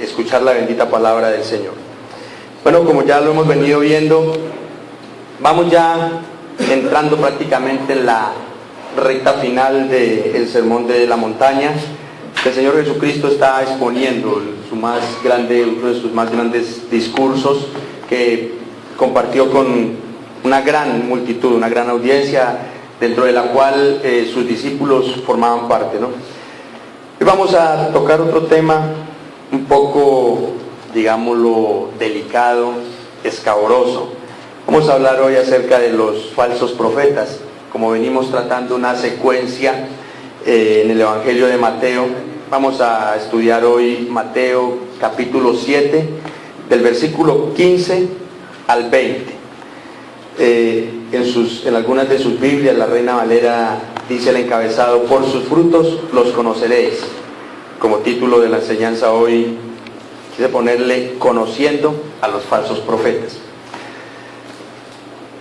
escuchar la bendita palabra del Señor. Bueno, como ya lo hemos venido viendo, vamos ya entrando prácticamente en la recta final del Sermón de la Montaña. El Señor Jesucristo está exponiendo uno de sus más grandes discursos que compartió con una gran multitud, una gran audiencia, dentro de la cual sus discípulos formaban parte, ¿no? Hoy vamos a tocar otro tema un poco, digámoslo, delicado, escabroso. Vamos a hablar hoy acerca de los falsos profetas. Como venimos tratando una secuencia en el Evangelio de Mateo, vamos a estudiar hoy Mateo capítulo 7, del versículo 15 al 20. En algunas de sus Biblias, la Reina Valera dice el encabezado: por sus frutos los conoceréis. Como título de la enseñanza hoy quise ponerle: conociendo a los falsos profetas.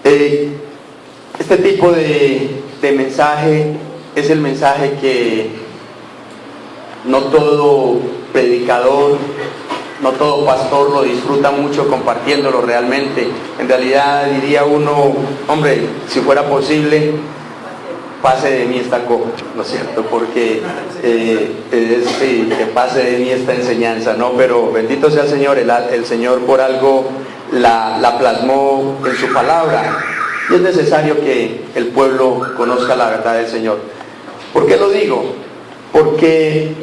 Este tipo de mensaje es el mensaje que no todo predicador, no todo pastor lo disfruta mucho compartiéndolo realmente. En realidad diría uno: hombre, si fuera posible, pase de mí esta copa, ¿no es cierto? Porque que pase de mí esta enseñanza, ¿no? Pero bendito sea el Señor, el Señor por algo la plasmó en su palabra, y es necesario que el pueblo conozca la verdad del Señor. ¿Por qué lo digo? Porque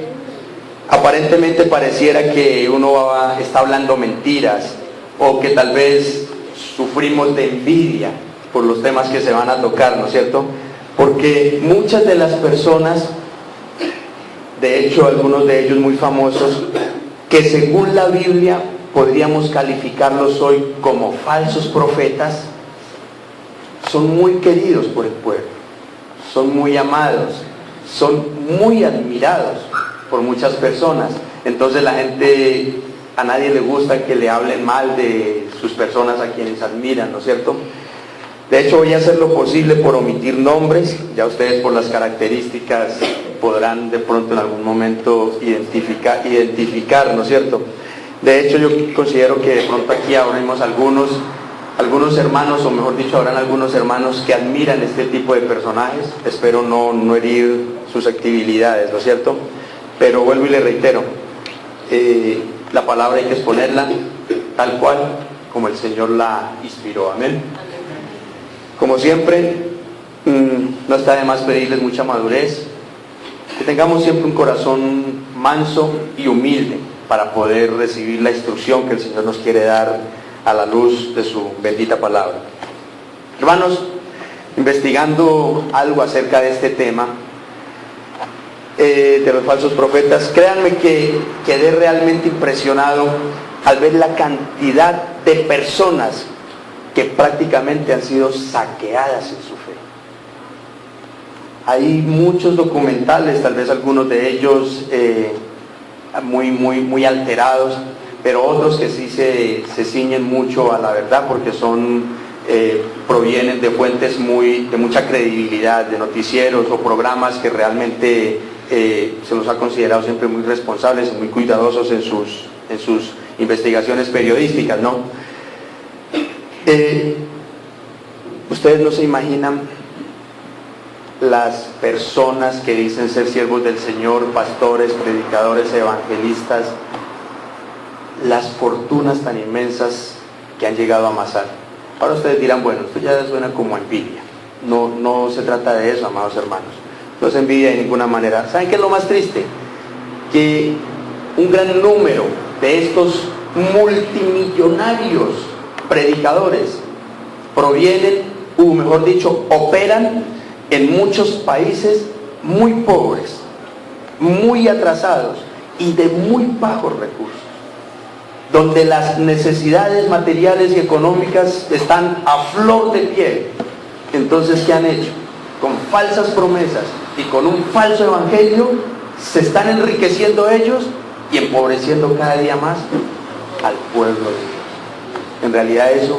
aparentemente pareciera que uno está hablando mentiras, o que tal vez sufrimos de envidia por los temas que se van a tocar, ¿no es cierto? Porque muchas de las personas, de hecho algunos de ellos muy famosos, que según la Biblia podríamos calificarlos hoy como falsos profetas, son muy queridos por el pueblo, son muy amados, son muy admirados por muchas personas. Entonces la gente, a nadie le gusta que le hablen mal de sus personas a quienes admiran, ¿no es cierto? De hecho, voy a hacer lo posible por omitir nombres. Ya ustedes, por las características, podrán de pronto en algún momento identificar, ¿no es cierto? De hecho, yo considero que de pronto aquí habremos algunos hermanos, o mejor dicho, habrán algunos hermanos que admiran este tipo de personajes. Espero no herir susceptibilidades, ¿no es cierto? Pero vuelvo y le reitero, la palabra hay que exponerla tal cual como el Señor la inspiró. Amén. Como siempre, no está de más pedirles mucha madurez, que tengamos siempre un corazón manso y humilde para poder recibir la instrucción que el Señor nos quiere dar a la luz de su bendita palabra. Hermanos, investigando algo acerca de este tema, de los falsos profetas, créanme que quedé realmente impresionado al ver la cantidad de personas que prácticamente han sido saqueadas en su fe. Hay muchos documentales, tal vez algunos de ellos muy alterados, pero otros que sí se ciñen mucho a la verdad, porque provienen de fuentes de mucha credibilidad, de noticieros o programas que realmente se los ha considerado siempre muy responsables y muy cuidadosos en sus investigaciones periodísticas, ¿no? Ustedes no se imaginan las personas que dicen ser siervos del Señor, pastores, predicadores, evangelistas, las fortunas tan inmensas que han llegado a amasar. Ahora ustedes dirán: bueno, esto ya suena como envidia. No se trata de eso, amados hermanos. No es envidia de ninguna manera. ¿Saben qué es lo más triste? Que un gran número de estos multimillonarios predicadores provienen, o mejor dicho, operan en muchos países muy pobres, muy atrasados y de muy bajos recursos, donde las necesidades materiales y económicas están a flor de piel. Entonces, ¿qué han hecho? Con falsas promesas y con un falso evangelio, se están enriqueciendo ellos y empobreciendo cada día más al pueblo de Dios. En realidad eso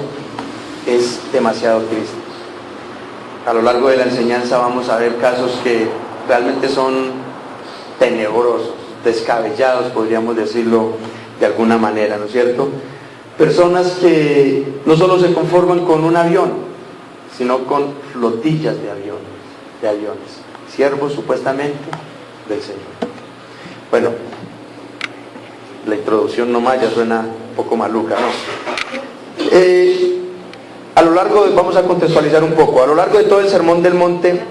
es demasiado triste. A lo largo de la enseñanza vamos a ver casos que realmente son tenebrosos, descabellados, podríamos decirlo de alguna manera, ¿no es cierto? Personas que no solo se conforman con un avión, sino con flotillas de aviones, siervos supuestamente del Señor. Bueno, la introducción nomás ya suena un poco maluca, ¿no? A lo largo vamos a contextualizar un poco, a lo largo de todo el Sermón del Monte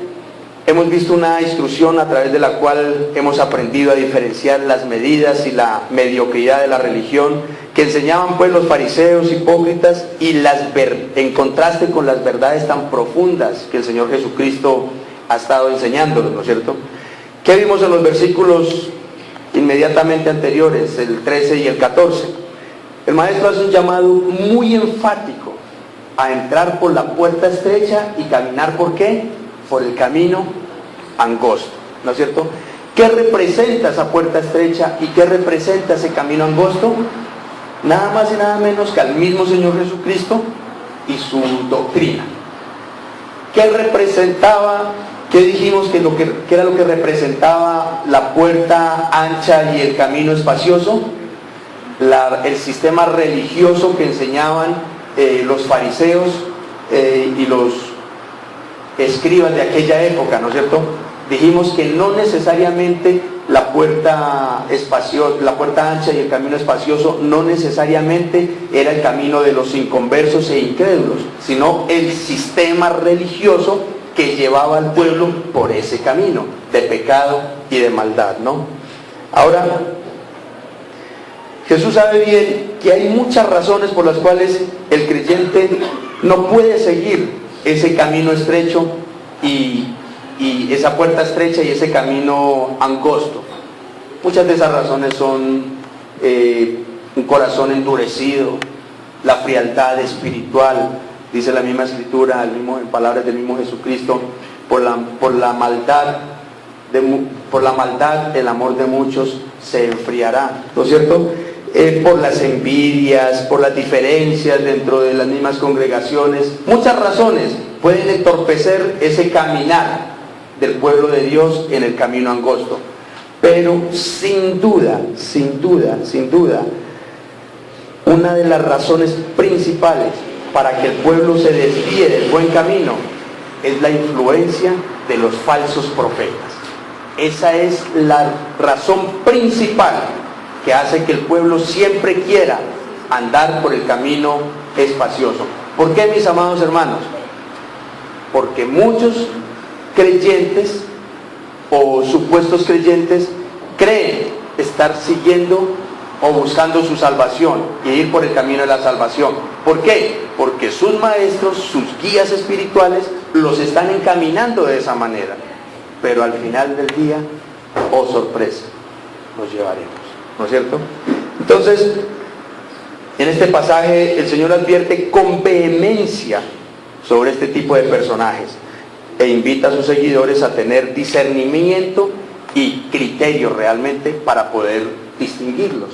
hemos visto una instrucción a través de la cual hemos aprendido a diferenciar las medidas y la mediocridad de la religión que enseñaban pues los fariseos hipócritas y en contraste con las verdades tan profundas que el Señor Jesucristo ha estado enseñándonos, ¿no es cierto? ¿Qué vimos en los versículos inmediatamente anteriores, el 13 y el 14? El maestro hace un llamado muy enfático a entrar por la puerta estrecha y caminar, ¿por qué? Por el camino angosto, ¿no es cierto? ¿Qué representa esa puerta estrecha y qué representa ese camino angosto? Nada más y nada menos que al mismo Señor Jesucristo y su doctrina. ¿Qué representaba? ¿Qué dijimos que era lo que representaba la puerta ancha y el camino espacioso? El sistema religioso que enseñaban los fariseos y los escribas de aquella época, ¿no es cierto? Dijimos que no necesariamente la puerta ancha y el camino espacioso no necesariamente era el camino de los inconversos e incrédulos, sino el sistema religioso que llevaba al pueblo por ese camino de pecado y de maldad, ¿no? Ahora, Jesús sabe bien que hay muchas razones por las cuales el creyente no puede seguir ese camino estrecho y esa puerta estrecha y ese camino angosto. Muchas de esas razones son un corazón endurecido, la frialdad espiritual, dice la misma escritura, en palabras del mismo Jesucristo, por la maldad el amor de muchos se enfriará, ¿no es cierto? Por las envidias, por las diferencias dentro de las mismas congregaciones, muchas razones pueden entorpecer ese caminar del pueblo de Dios en el camino angosto. Pero sin duda, una de las razones principales para que el pueblo se desvíe del buen camino es la influencia de los falsos profetas. Esa es la razón principal que hace que el pueblo siempre quiera andar por el camino espacioso. ¿Por qué, mis amados hermanos? Porque muchos creyentes o supuestos creyentes creen estar siguiendo o buscando su salvación y ir por el camino de la salvación. ¿Por qué? Porque sus maestros, sus guías espirituales los están encaminando de esa manera. Pero al final del día, oh sorpresa, nos llevaremos, ¿no es cierto? Entonces, en este pasaje el Señor advierte con vehemencia sobre este tipo de personajes e invita a sus seguidores a tener discernimiento y criterio realmente para poder distinguirlos.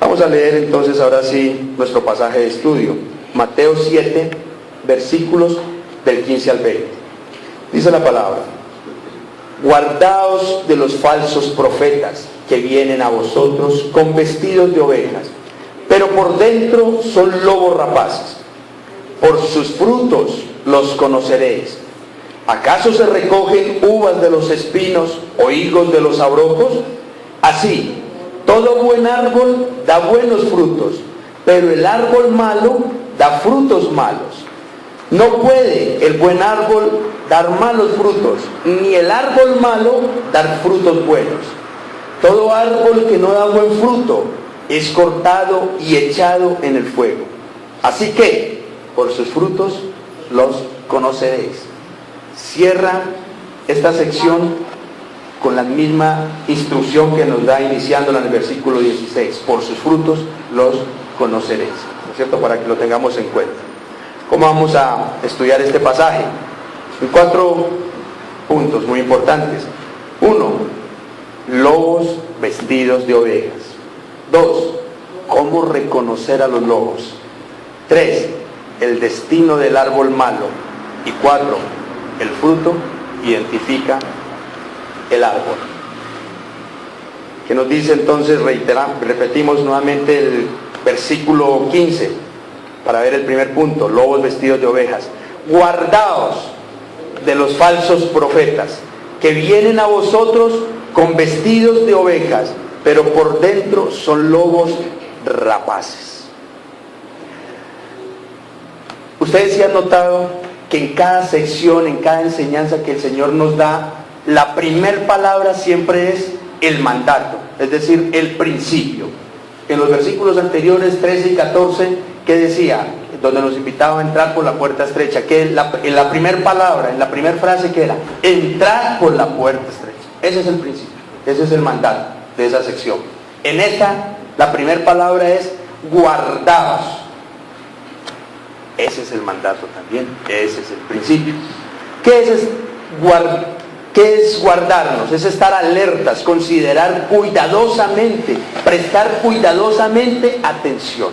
Vamos a leer entonces ahora sí nuestro pasaje de estudio, Mateo 7, versículos del 15 al 20. Dice la palabra: guardaos de los falsos profetas que vienen a vosotros con vestidos de ovejas, pero por dentro son lobos rapaces. Por sus frutos los conoceréis. ¿Acaso se recogen uvas de los espinos o higos de los abrojos? Así, todo buen árbol da buenos frutos, pero el árbol malo da frutos malos. No puede el buen árbol dar malos frutos, ni el árbol malo dar frutos buenos. Todo árbol que no da buen fruto es cortado y echado en el fuego. Así que, por sus frutos los conoceréis. Cierra esta sección con la misma instrucción que nos da iniciándola en el versículo 16. Por sus frutos los conoceréis, ¿no es cierto? Para que lo tengamos en cuenta. ¿Cómo vamos a estudiar este pasaje? En 4 puntos muy importantes. 1, lobos vestidos de ovejas. 2, cómo reconocer a los lobos. 3, el destino del árbol malo. Y 4, el fruto identifica el árbol. que nos dice entonces, repetimos nuevamente el versículo 15, para ver el primer punto, lobos vestidos de ovejas. Guardaos de los falsos profetas, que vienen a vosotros con vestidos de ovejas, pero por dentro son lobos rapaces. Ustedes sí han notado que en cada sección, en cada enseñanza que el Señor nos da, la primer palabra siempre es el mandato, es decir, el principio. En los versículos anteriores, 13 y 14, ¿qué decía? Donde nos invitaba a entrar por la puerta estrecha, que en la primera palabra, en la primera frase, que era entrar por la puerta estrecha. Ese es el principio, ese es el mandato de esa sección. En esta, la primera palabra es guardaos. Ese es el mandato también, ese es el principio. ¿Qué es guardarnos? Es estar alertas, considerar cuidadosamente, prestar cuidadosamente atención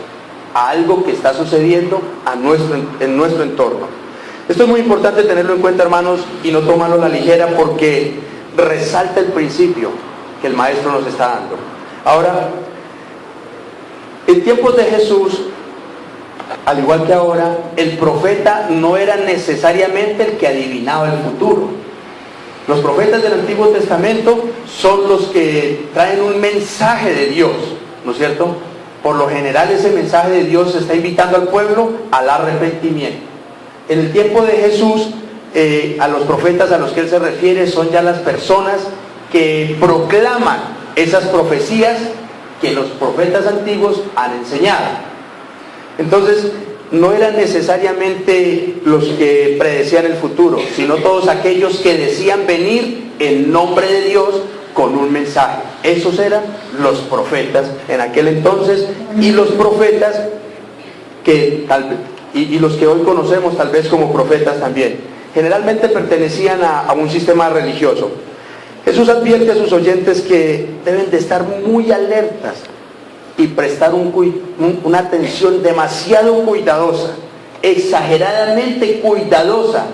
a algo que está sucediendo en nuestro entorno. Esto es muy importante tenerlo en cuenta, hermanos, y no tomarlo a la ligera, porque resalta el principio que el Maestro nos está dando. Ahora, en tiempos de Jesús, al igual que ahora, el profeta no era necesariamente el que adivinaba el futuro. Los profetas del Antiguo Testamento son los que traen un mensaje de Dios, ¿no es cierto? Por lo general ese mensaje de Dios está invitando al pueblo al arrepentimiento. En el tiempo de Jesús, a los profetas a los que él se refiere son ya las personas que proclaman esas profecías que los profetas antiguos han enseñado. Entonces, no eran necesariamente los que predecían el futuro, sino todos aquellos que decían venir en nombre de Dios con un mensaje. Esos eran los profetas en aquel entonces, y los profetas que y los que hoy conocemos tal vez como profetas también. Generalmente pertenecían a un sistema religioso. Jesús advierte a sus oyentes que deben de estar muy alertas y prestar una atención demasiado cuidadosa, exageradamente cuidadosa.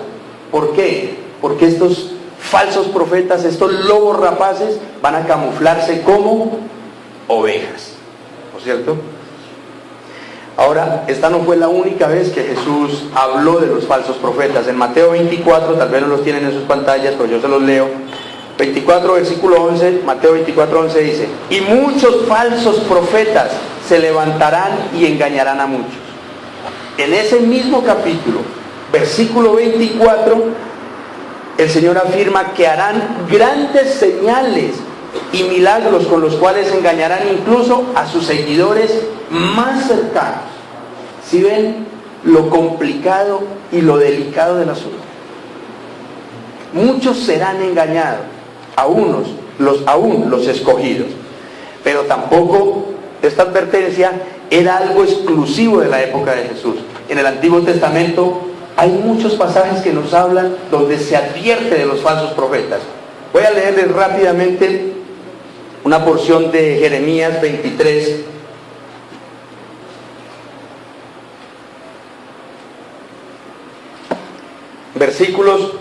¿Por qué? Porque estos falsos profetas, estos lobos rapaces, van a camuflarse como ovejas, ¿no es cierto? Ahora, esta no fue la única vez que Jesús habló de los falsos profetas. En Mateo 24, tal vez no los tienen en sus pantallas, pero yo se los leo. 24, versículo 11, Mateo 24, 11 dice: y muchos falsos profetas se levantarán y engañarán a muchos. En ese mismo capítulo, versículo 24, el Señor afirma que harán grandes señales y milagros con los cuales engañarán incluso a sus seguidores más cercanos. ¿Sí ven lo complicado y lo delicado del asunto? Muchos serán engañados, aún los escogidos. Pero tampoco esta advertencia era algo exclusivo de la época de Jesús. En el Antiguo Testamento hay muchos pasajes que nos hablan donde se advierte de los falsos profetas. Voy a leerles rápidamente una porción de Jeremías 23. Versículos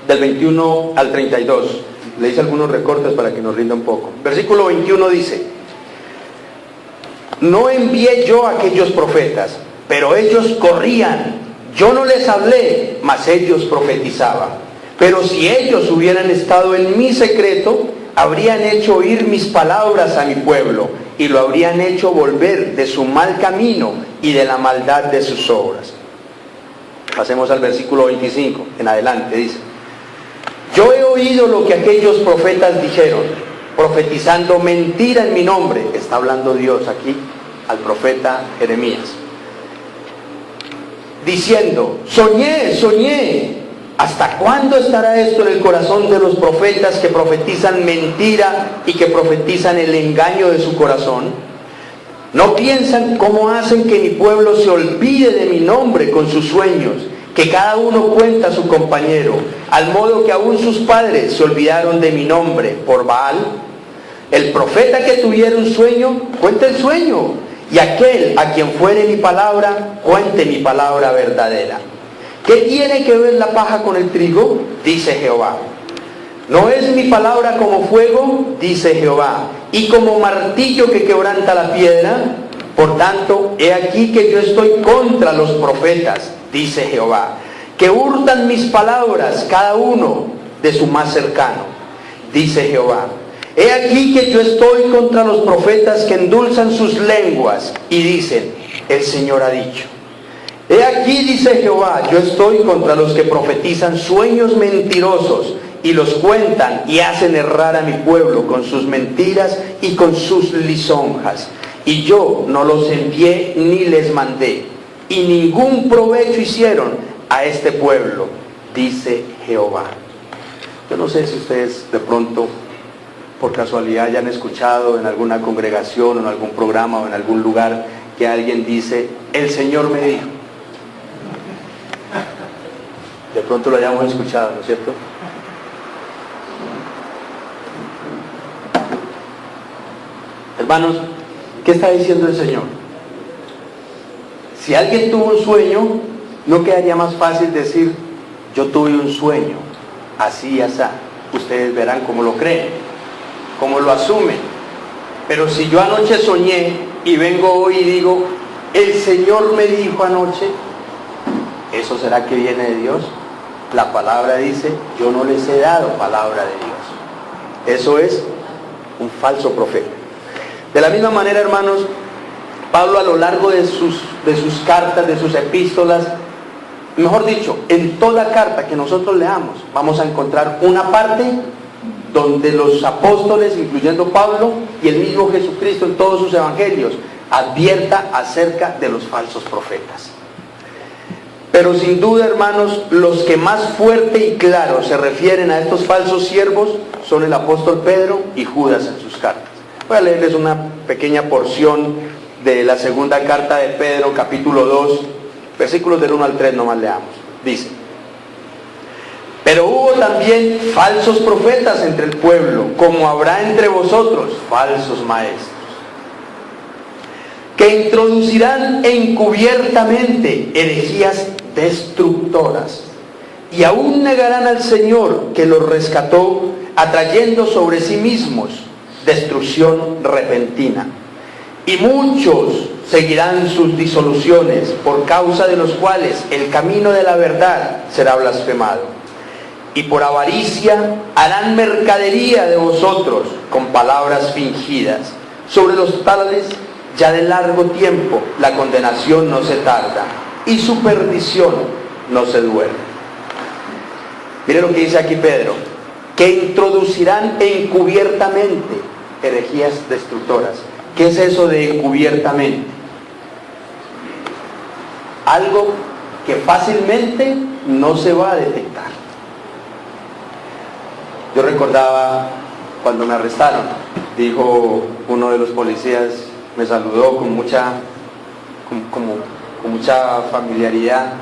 del 21 al 32. Le hice algunos recortes para que nos rinda un poco. Versículo 21 dice: no envié yo a aquellos profetas, pero ellos corrían. Yo no les hablé, mas ellos profetizaban. Pero si ellos hubieran estado en mi secreto, habrían hecho oír mis palabras a mi pueblo, y lo habrían hecho volver de su mal camino y de la maldad de sus obras. Pasemos al versículo 25, en adelante, dice: yo he oído lo que aquellos profetas dijeron, profetizando mentira en mi nombre. Está hablando Dios aquí al profeta Jeremías, diciendo: soñé. ¿Hasta cuándo estará esto en el corazón de los profetas que profetizan mentira y que profetizan el engaño de su corazón? ¿No piensan cómo hacen que mi pueblo se olvide de mi nombre con sus sueños, que cada uno cuenta a su compañero, al modo que aún sus padres se olvidaron de mi nombre por Baal? El profeta que tuviera un sueño, cuente el sueño, y aquel a quien fuere mi palabra, cuente mi palabra verdadera. ¿Qué tiene que ver la paja con el trigo? Dice Jehová. ¿No es mi palabra como fuego? Dice Jehová. y como martillo que quebranta la piedra. Por tanto, he aquí que yo estoy contra los profetas, dice Jehová, que hurtan mis palabras, cada uno de su más cercano, dice Jehová. He aquí que yo estoy contra los profetas que endulzan sus lenguas y dicen, el Señor ha dicho. He aquí, dice Jehová, yo estoy contra los que profetizan sueños mentirosos y los cuentan y hacen errar a mi pueblo con sus mentiras y con sus lisonjas. Y yo no los envié ni les mandé, y ningún provecho hicieron a este pueblo, dice Jehová. Yo no sé si ustedes de pronto, por casualidad, hayan escuchado en alguna congregación o en algún programa o en algún lugar que alguien dice, el Señor me dijo. De pronto lo hayamos escuchado, ¿no es cierto? Hermanos, ¿qué está diciendo el Señor? Si alguien tuvo un sueño, ¿no quedaría más fácil decir, yo tuve un sueño, así y así? Ustedes verán cómo lo creen, cómo lo asumen. Pero si yo anoche soñé y vengo hoy y digo, el Señor me dijo anoche, ¿eso será que viene de Dios? La palabra dice, yo no les he dado palabra de Dios. Eso es un falso profeta. De la misma manera, hermanos, Pablo a lo largo de sus cartas, de sus epístolas, mejor dicho, en toda carta que nosotros leamos, vamos a encontrar una parte donde los apóstoles, incluyendo Pablo y el mismo Jesucristo en todos sus evangelios, advierta acerca de los falsos profetas. Pero sin duda, hermanos, los que más fuerte y claro se refieren a estos falsos siervos son el apóstol Pedro y Judas en sus cartas. Voy a leerles una pequeña porción de la segunda carta de Pedro, capítulo 2, versículos del 1 al 3, nomás leamos. Dice, pero hubo también falsos profetas entre el pueblo, como habrá entre vosotros falsos maestros, que introducirán encubiertamente herejías destructoras, y aún negarán al Señor que los rescató, atrayendo sobre sí mismos destrucción repentina. Y muchos seguirán sus disoluciones, por causa de los cuales el camino de la verdad será blasfemado. Y por avaricia harán mercadería de vosotros con palabras fingidas. Sobre los tales ya de largo tiempo la condenación no se tarda, y su perdición no se duerme. Mire lo que dice aquí Pedro, que introducirán encubiertamente herejías destructoras. ¿Qué es eso de encubiertamente? Algo que fácilmente no se va a detectar. Yo recordaba cuando me arrestaron, dijo uno de los policías, me saludó con mucha familiaridad,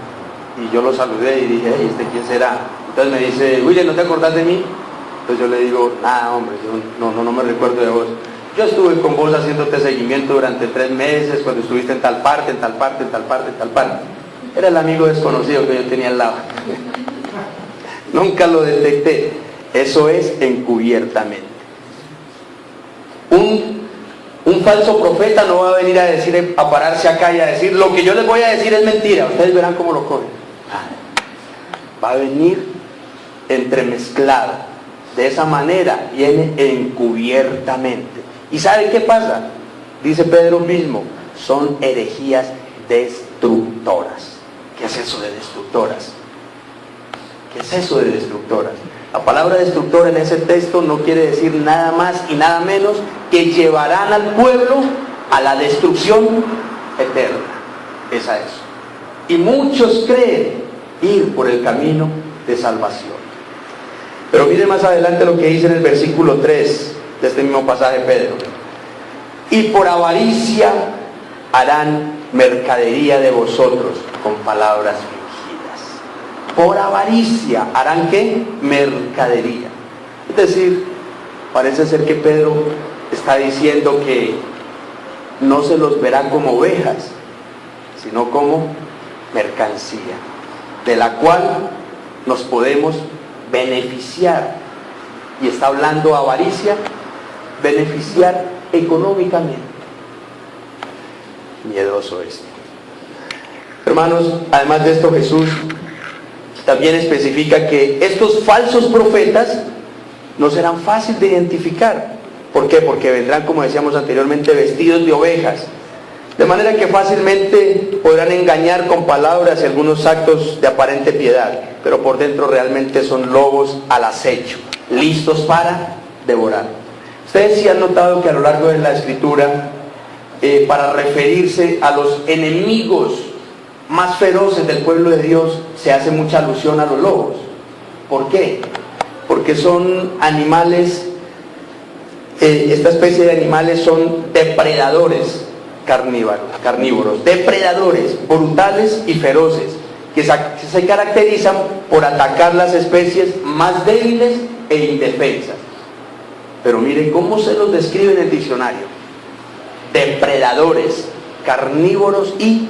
y yo lo saludé y dije, hey, ¿este quién será? Entonces me dice, William, ¿no te acordás de mí? Entonces yo le digo, nada, hombre, yo no me recuerdo de vos. Yo estuve con vos haciéndote seguimiento durante 3 meses, cuando estuviste en tal parte, en tal parte, en tal parte, en tal parte. Era el amigo desconocido que yo tenía al lado. Nunca lo detecté. Eso es encubiertamente. Un falso profeta no va a venir a decir, a pararse acá y a decir, lo que yo les voy a decir es mentira. Ustedes verán cómo lo cogen. Va a venir entremezclado. De esa manera viene encubiertamente. ¿Y sabe qué pasa? Dice Pedro mismo, son herejías destructoras. ¿Qué es eso de destructoras? ¿Qué es eso de destructoras? La palabra destructora en ese texto no quiere decir nada más y nada menos que llevarán al pueblo a la destrucción eterna. Esa es. Y muchos creen ir por el camino de salvación. Pero mire más adelante lo que dice en el versículo 3 de este mismo pasaje de Pedro. Y por avaricia harán mercadería de vosotros con palabras fingidas. Por avaricia harán ¿qué? Mercadería. Es decir, parece ser que Pedro está diciendo que no se los verá como ovejas, sino como mercancía, de la cual nos podemos beneficiar. Y está hablando avaricia beneficiar económicamente. Miedoso esto. Hermanos, además de esto, Jesús también especifica que estos falsos profetas no serán fáciles de identificar. ¿Por qué? Porque vendrán, como decíamos anteriormente, vestidos de ovejas, de manera que fácilmente podrán engañar con palabras y algunos actos de aparente piedad, pero por dentro realmente son lobos al acecho, listos para devorar. Ustedes sí han notado que a lo largo de la Escritura, para referirse a los enemigos más feroces del pueblo de Dios, se hace mucha alusión a los lobos. ¿Por qué? Porque son animales, esta especie de animales son depredadores carnívoros, depredadores brutales y feroces, que se caracterizan por atacar las especies más débiles e indefensas. Pero miren cómo se los describe en el diccionario: depredadores, carnívoros y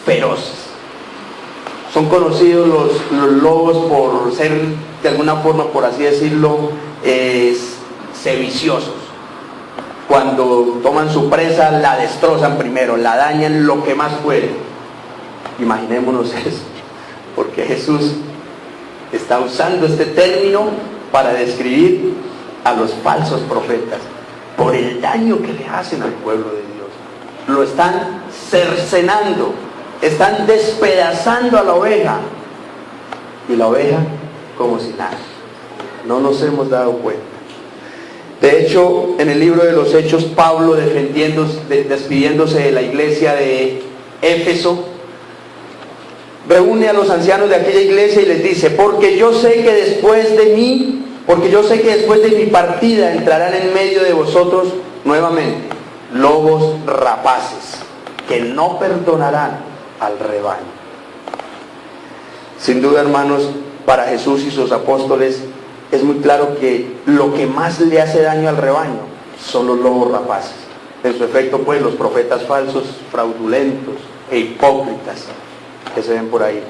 feroces. Son conocidos los lobos por ser, de alguna forma, por así decirlo, sediciosos. Cuando toman su presa, la destrozan primero, la dañan lo que más pueden. Imaginémonos eso, porque Jesús está usando este término para describir a los falsos profetas, por el daño que le hacen al pueblo de Dios. Lo están cercenando, están despedazando a la oveja, y la oveja como si nada. No nos hemos dado cuenta. De hecho, en el libro de los Hechos, Pablo, despidiéndose de la iglesia de Éfeso, reúne a los ancianos de aquella iglesia y les dice: porque yo sé que después de mi partida entrarán en medio de vosotros nuevamente lobos rapaces, que no perdonarán al rebaño. Sin duda, hermanos, para Jesús y sus apóstoles es muy claro que lo que más le hace daño al rebaño son los lobos rapaces. En su efecto, pues, los profetas falsos, fraudulentos e hipócritas que se ven por ahí.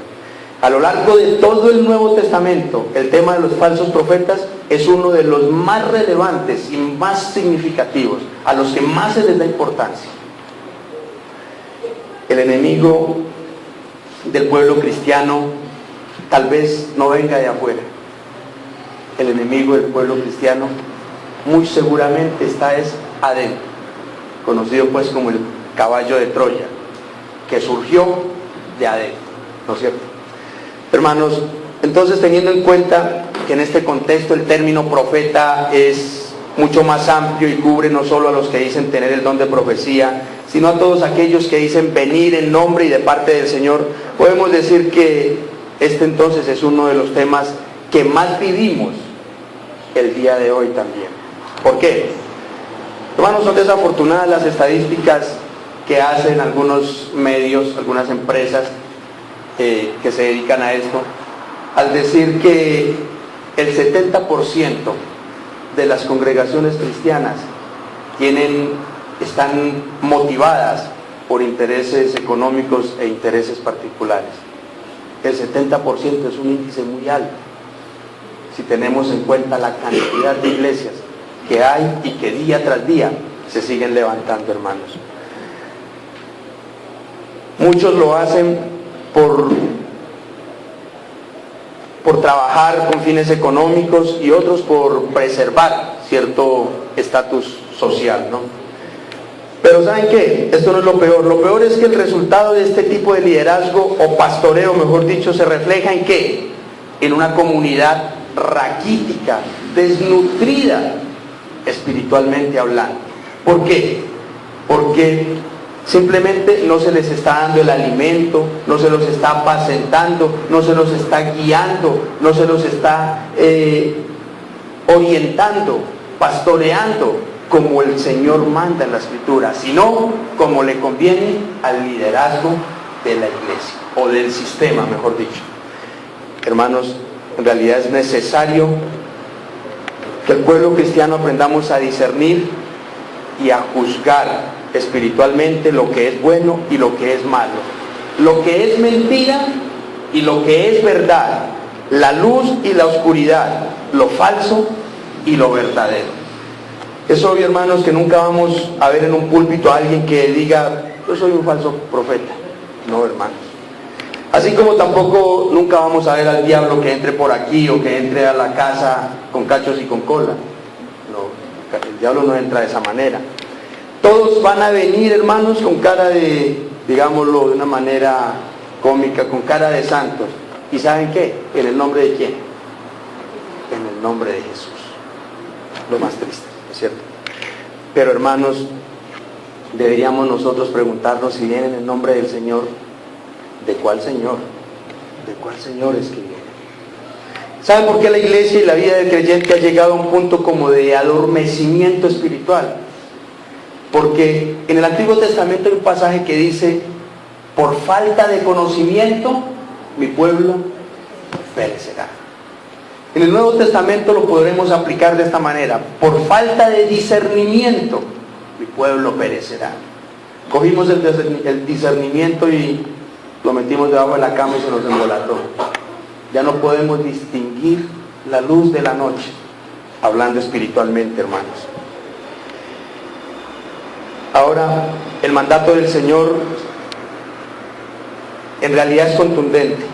A lo largo de todo el Nuevo Testamento, el tema de los falsos profetas es uno de los más relevantes y más significativos, a los que más se les da importancia. El enemigo del pueblo cristiano tal vez no venga de afuera. El enemigo del pueblo cristiano muy seguramente está adentro, conocido pues como el caballo de Troya, que surgió de adentro, ¿no es cierto? Hermanos, entonces, teniendo en cuenta que en este contexto el término profeta es mucho más amplio y cubre no solo a los que dicen tener el don de profecía, sino a todos aquellos que dicen venir en nombre y de parte del Señor, podemos decir que este entonces es uno de los temas que más vivimos el día de hoy también. ¿Por qué? Hermanos, son desafortunadas las estadísticas que hacen algunos medios, algunas empresas que se dedican a esto, al decir que el 70% de las congregaciones cristianas están motivadas por intereses económicos e intereses particulares. El 70% es un índice muy alto, si tenemos en cuenta la cantidad de iglesias que hay y que día tras día se siguen levantando, hermanos. Muchos lo hacen por trabajar con fines económicos y otros por preservar cierto estatus social, ¿no? Pero ¿saben qué? Esto no es lo peor. Lo peor es que el resultado de este tipo de liderazgo o pastoreo, mejor dicho, se refleja ¿en qué? En una comunidad raquítica, desnutrida espiritualmente hablando. ¿Por qué? Porque simplemente no se les está dando el alimento, no se los está apacentando, no se los está guiando, no se los está orientando, pastoreando como el Señor manda en la Escritura, sino como le conviene al liderazgo de la iglesia, o del sistema, mejor dicho. Hermanos, en realidad es necesario que el pueblo cristiano aprendamos a discernir y a juzgar espiritualmente lo que es bueno y lo que es malo, lo que es mentira y lo que es verdad, la luz y la oscuridad, lo falso y lo verdadero. Es obvio, hermanos, que nunca vamos a ver en un púlpito a alguien que diga, yo soy un falso profeta. No, hermanos. Así como tampoco nunca vamos a ver al diablo que entre por aquí o que entre a la casa con cachos y con cola. No, el diablo no entra de esa manera. Todos van a venir, hermanos, con cara de, digámoslo de una manera cómica, con cara de santos. ¿Y saben qué? ¿En el nombre de quién? En el nombre de Jesús. Lo más triste, ¿es cierto? Pero, hermanos, deberíamos nosotros preguntarnos si viene en el nombre del Señor. ¿De cuál Señor? ¿De cuál Señor es que viene? ¿Saben por qué la iglesia y la vida del creyente ha llegado a un punto como de adormecimiento espiritual? Porque en el Antiguo Testamento hay un pasaje que dice, por falta de conocimiento, mi pueblo perecerá. En el Nuevo Testamento lo podremos aplicar de esta manera, por falta de discernimiento, mi pueblo perecerá. Cogimos el discernimiento y lo metimos debajo de la cama y se nos embolató. Ya no podemos distinguir la luz de la noche, hablando espiritualmente, hermanos. Ahora, el mandato del Señor en realidad es contundente.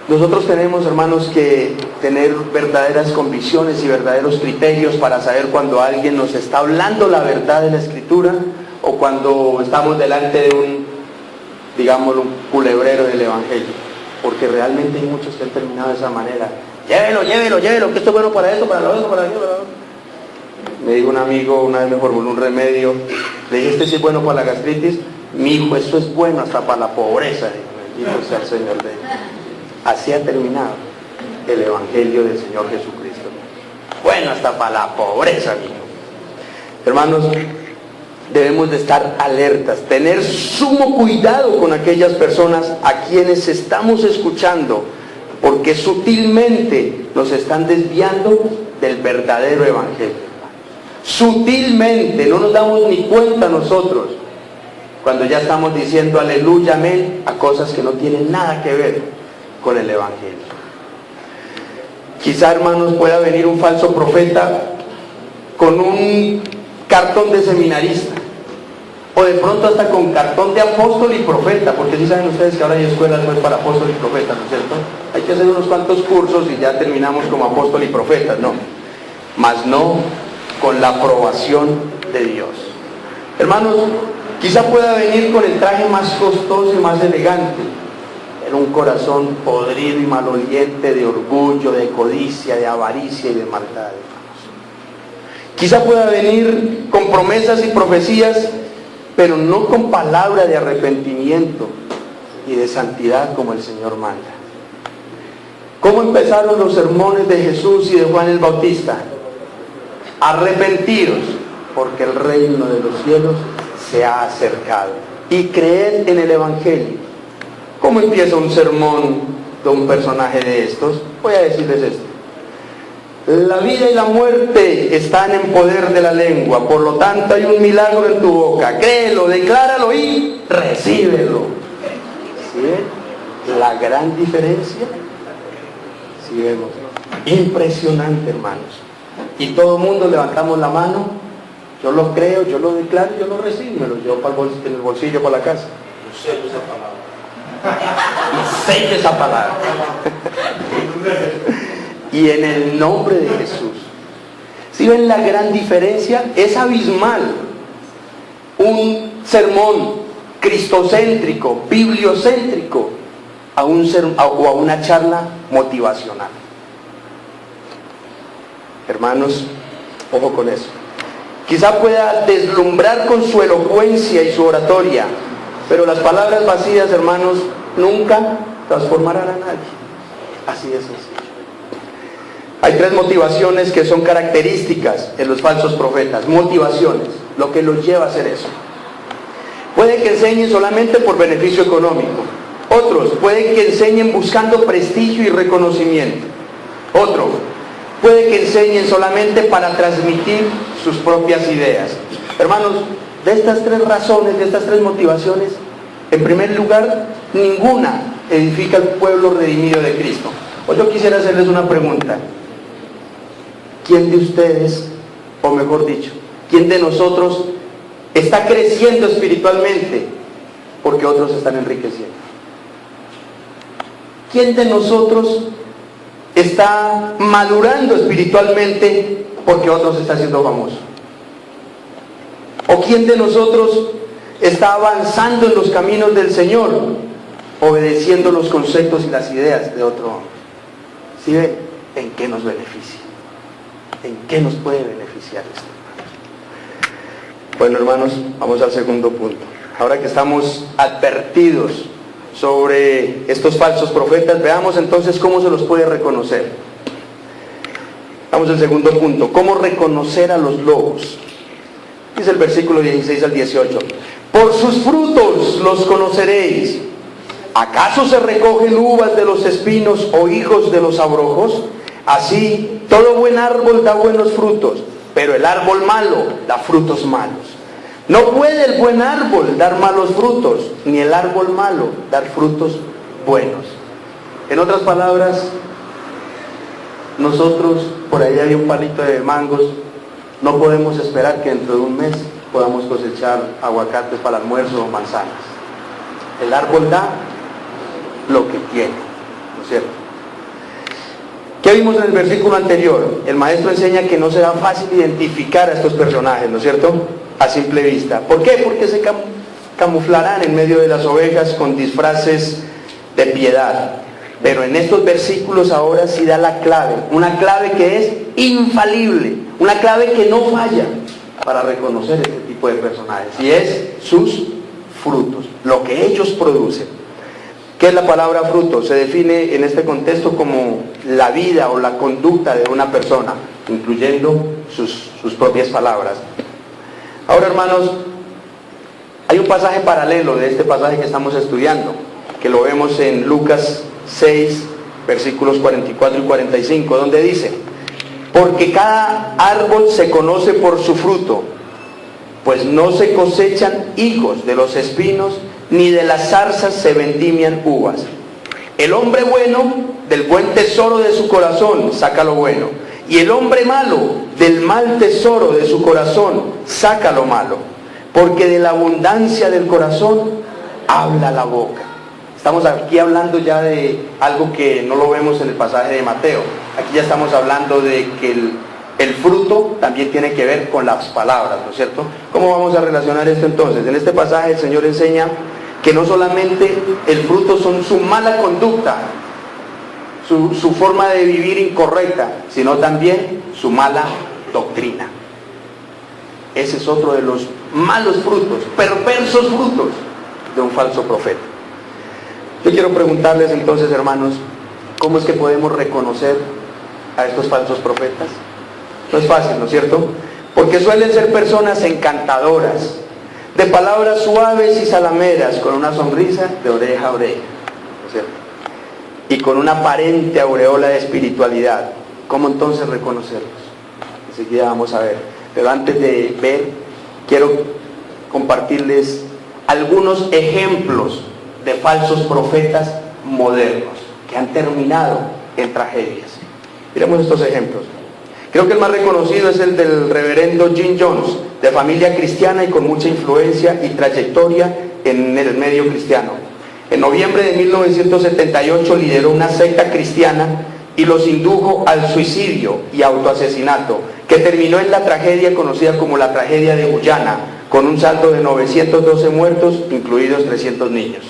Nosotros tenemos, hermanos, que tener verdaderas convicciones y verdaderos criterios para saber cuando alguien nos está hablando la verdad de la Escritura o cuando estamos delante de un, digámoslo, un culebrero del Evangelio. Porque realmente hay muchos que han terminado de esa manera. Llévelo, que esto es bueno para esto, para lo otro, para aquello, para lo otro. Me dijo un amigo, una vez me formuló un remedio. Le dije, este sí es bueno para la gastritis. Mi hijo, eso es bueno hasta para la pobreza. Bendito sea el Señor de él. Así ha terminado el Evangelio del Señor Jesucristo. Bueno, hasta para la pobreza, amigo. Hermanos, debemos de estar alertas, tener sumo cuidado con aquellas personas a quienes estamos escuchando, porque sutilmente nos están desviando del verdadero Evangelio. Sutilmente, no nos damos ni cuenta nosotros, cuando ya estamos diciendo aleluya, amén, a cosas que no tienen nada que ver con el Evangelio. Quizá, hermanos, pueda venir un falso profeta con un cartón de seminarista, o de pronto hasta con cartón de apóstol y profeta, porque sí saben ustedes que ahora hay escuelas pues para apóstol y profeta, ¿no es cierto? Hay que hacer unos cuantos cursos y ya terminamos como apóstol y profeta, no, mas no con la aprobación de Dios. Hermanos, quizá pueda venir con el traje más costoso y más elegante, en un corazón podrido y maloliente de orgullo, de codicia, de avaricia y de maldad, hermanos. Quizá pueda venir con promesas y profecías, pero no con palabra de arrepentimiento y de santidad como el Señor manda. ¿Cómo empezaron los sermones de Jesús y de Juan el Bautista? Arrepentiros, porque el reino de los cielos se ha acercado. Y creed en el Evangelio. ¿Cómo empieza un sermón de un personaje de estos? Voy a decirles esto. La vida y la muerte están en poder de la lengua, por lo tanto hay un milagro en tu boca. Créelo, decláralo y recíbelo. ¿Sí ven la gran diferencia? ¿Sí vemos? Impresionante, hermanos. Y todo el mundo levantamos la mano. Yo lo creo, yo lo declaro, yo lo recibo, me lo llevo en el bolsillo para la casa. Yo sé esa palabra. Y sello esa palabra. Y en el nombre de Jesús. ¿Sí ven la gran diferencia? Es abismal. Un sermón cristocéntrico, bibliocéntrico, o a una charla motivacional. Hermanos, ojo con eso. Quizá pueda deslumbrar con su elocuencia y su oratoria, pero las palabras vacías, hermanos, nunca transformarán a nadie. Así de sencillo. Hay tres motivaciones que son características en los falsos profetas. Motivaciones, lo que los lleva a hacer eso. Puede que enseñen solamente por beneficio económico. Otros pueden que enseñen buscando prestigio y reconocimiento. Otro puede que enseñen solamente para transmitir sus propias ideas. Hermanos, de estas tres razones, de estas tres motivaciones, en primer lugar, ninguna edifica al pueblo redimido de Cristo. Hoy yo quisiera hacerles una pregunta. ¿Quién de ustedes O mejor dicho, ¿quién de nosotros está creciendo espiritualmente porque otros están enriqueciendo? ¿Quién de nosotros está madurando espiritualmente porque otros están siendo famosos? ¿O quién de nosotros está avanzando en los caminos del Señor, obedeciendo los conceptos y las ideas de otro hombre? ¿Sí ven en qué nos beneficia? ¿En qué nos puede beneficiar esto? Bueno, hermanos, vamos al segundo punto. Ahora que estamos advertidos sobre estos falsos profetas, veamos entonces cómo se los puede reconocer. Vamos al segundo punto: ¿cómo reconocer a los lobos? Dice el versículo 16 al 18: por sus frutos los conoceréis. ¿Acaso se recogen uvas de los espinos o higos de los abrojos? Así, todo buen árbol da buenos frutos, pero el árbol malo da frutos malos. No puede el buen árbol dar malos frutos, ni el árbol malo dar frutos buenos. En otras palabras, nosotros, por ahí hay un palito de mangos, no podemos esperar que dentro de un mes podamos cosechar aguacates para el almuerzo o manzanas. El árbol da lo que tiene, ¿no es cierto? ¿Qué vimos en el versículo anterior? El maestro enseña que no será fácil identificar a estos personajes, ¿no es cierto?, a simple vista. ¿Por qué? Porque se camuflarán en medio de las ovejas con disfraces de piedad. Pero en estos versículos ahora sí da la clave, una clave que es infalible, una clave que no falla para reconocer este tipo de personajes, y es sus frutos, lo que ellos producen. ¿Qué es la palabra fruto? Se define en este contexto como la vida o la conducta de una persona, incluyendo sus propias palabras. Ahora, hermanos, hay un pasaje paralelo de este pasaje que estamos estudiando, que lo vemos en Lucas 6, versículos 44 y 45, donde dice: porque cada árbol se conoce por su fruto, pues no se cosechan higos de los espinos, ni de las zarzas se vendimian uvas. El hombre bueno del buen tesoro de su corazón saca lo bueno, y el hombre malo del mal tesoro de su corazón saca lo malo, porque de la abundancia del corazón habla la boca. Estamos aquí hablando ya de algo que no lo vemos en el pasaje de Mateo. Aquí ya estamos hablando de que el fruto también tiene que ver con las palabras, ¿no es cierto? ¿Cómo vamos a relacionar esto entonces? En este pasaje el Señor enseña que no solamente el fruto son su mala conducta, su forma de vivir incorrecta, sino también su mala doctrina. Ese es otro de los malos frutos, perversos frutos de un falso profeta. Yo quiero preguntarles entonces, hermanos, ¿cómo es que podemos reconocer a estos falsos profetas? No es fácil, ¿no es cierto? Porque suelen ser personas encantadoras, de palabras suaves y salameras, con una sonrisa de oreja a oreja, ¿no es cierto?, y con una aparente aureola de espiritualidad. ¿Cómo entonces reconocerlos? Enseguida vamos a ver. Pero antes de ver, quiero compartirles algunos ejemplos de falsos profetas modernos que han terminado en tragedias. Miremos estos ejemplos. Creo que el más reconocido es el del reverendo Jim Jones, de familia cristiana y con mucha influencia y trayectoria en el medio cristiano. En noviembre de 1978 lideró una secta cristiana y los indujo al suicidio y autoasesinato, que terminó en la tragedia conocida como la tragedia de Guyana, con un saldo de 912 muertos, incluidos 300 niños.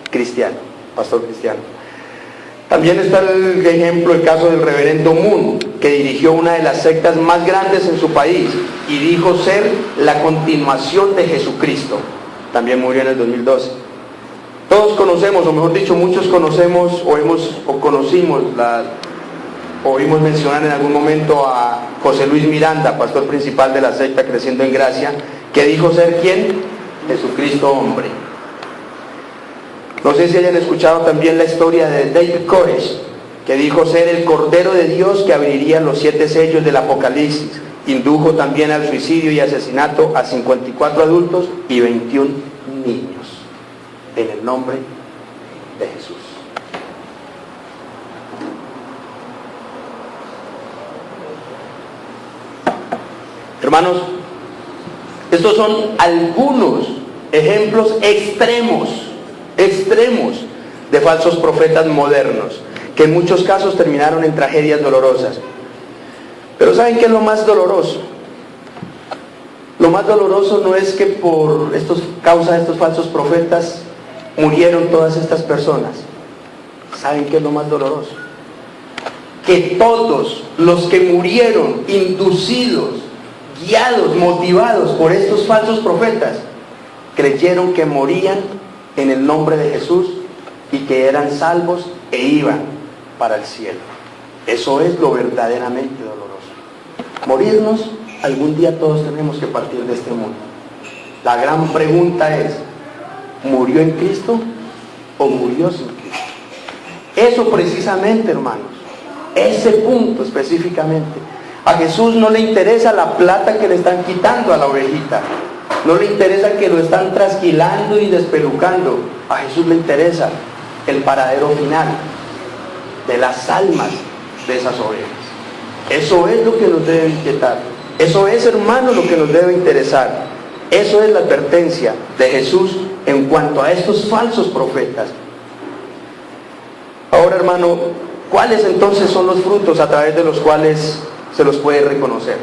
Cristiano, pastor cristiano. También está el caso del reverendo Moon, que dirigió una de las sectas más grandes en su país y dijo ser la continuación de Jesucristo. También murió en el 2012. Todos conocemos, o mejor dicho, muchos conocemos oímos mencionar en algún momento a José Luis Miranda, pastor principal de la secta Creciendo en Gracia, que dijo ser ¿quién? Jesucristo hombre. No sé si hayan escuchado también la historia de David Koresh, que dijo ser el Cordero de Dios que abriría los 7 sellos del Apocalipsis. Indujo también al suicidio y asesinato a 54 adultos y 21 niños, en el nombre de Jesús. Hermanos, estos son algunos ejemplos extremos de falsos profetas modernos, que en muchos casos terminaron en tragedias dolorosas. Pero ¿saben qué es lo más doloroso? Lo más doloroso no es que por causa de estos falsos profetas murieron todas estas personas. ¿Saben qué es lo más doloroso? Que todos los que murieron inducidos, guiados, motivados por estos falsos profetas, creyeron que morían en el nombre de Jesús y que eran salvos e iban para el cielo. Eso es lo verdaderamente doloroso. Morirnos, algún día todos tenemos que partir de este mundo. La gran pregunta es, ¿murió en Cristo o murió sin Cristo? Eso precisamente, hermanos, ese punto específicamente. A Jesús no le interesa la plata que le están quitando a la ovejita, no le interesa que lo están trasquilando y despelucando. A Jesús le interesa el paradero final de las almas de esas ovejas. Eso es lo que nos debe inquietar. Eso es, hermano, lo que nos debe interesar. Eso es la advertencia de Jesús en cuanto a estos falsos profetas. Ahora, hermano, ¿cuáles entonces son los frutos a través de los cuales se los puede reconocer?